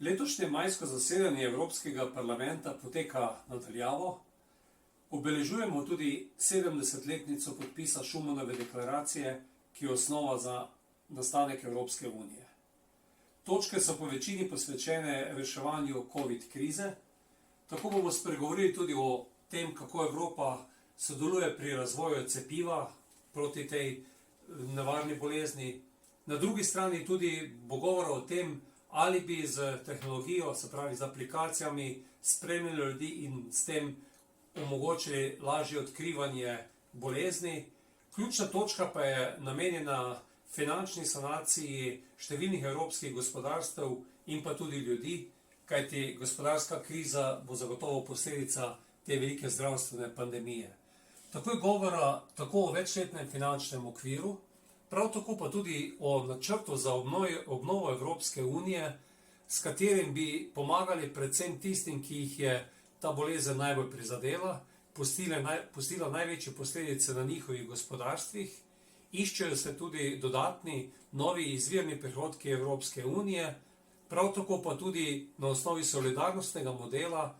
Letošnje majsko zasedanje Evropskega parlamenta poteka na daljavo. Obeležujemo tudi 70-letnico podpisa Schumanove deklaracije, ki je osnova za nastanek Evropske unije. Točke so po večini posvečene reševanju COVID krize. Tako bomo spregovorili tudi o tem, kako Evropa sodeluje pri razvoju cepiva proti tej nevarni bolezni. Na drugi strani tudi bo govora o tem, ali bi z tehnologijo, se pravi z aplikacijami, spremljali ljudi in s tem omogočili lažje odkrivanje bolezni. Ključna točka pa je namenjena finančni sanaciji številnih evropskih gospodarstev in pa tudi ljudi, kajti gospodarska kriza bo zagotovo posledica te velike zdravstvene pandemije. Tako je govora tako o večletnem finančnem okviru, prav tako pa tudi o načrtu za obnovo Evropske unije, s katerim bi pomagali predvsem tistim, ki jih je ta bolezen najbolj prizadela, pustila največje posledice na njihovih gospodarstvih. Iščejo se tudi dodatni novi izvirni prihodki Evropske unije, prav tako pa tudi na osnovi solidarnostnega modela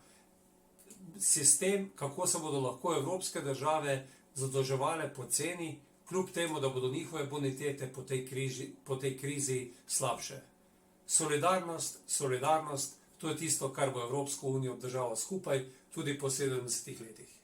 sistem, kako se bodo lahko evropske države zadolževale poceni, kljub temu, da bodo njihove bonitete po tej krizi slabše. Solidarnost, to je tisto, kar bo Evropsko unijo obdržalo skupaj tudi po 70 letih.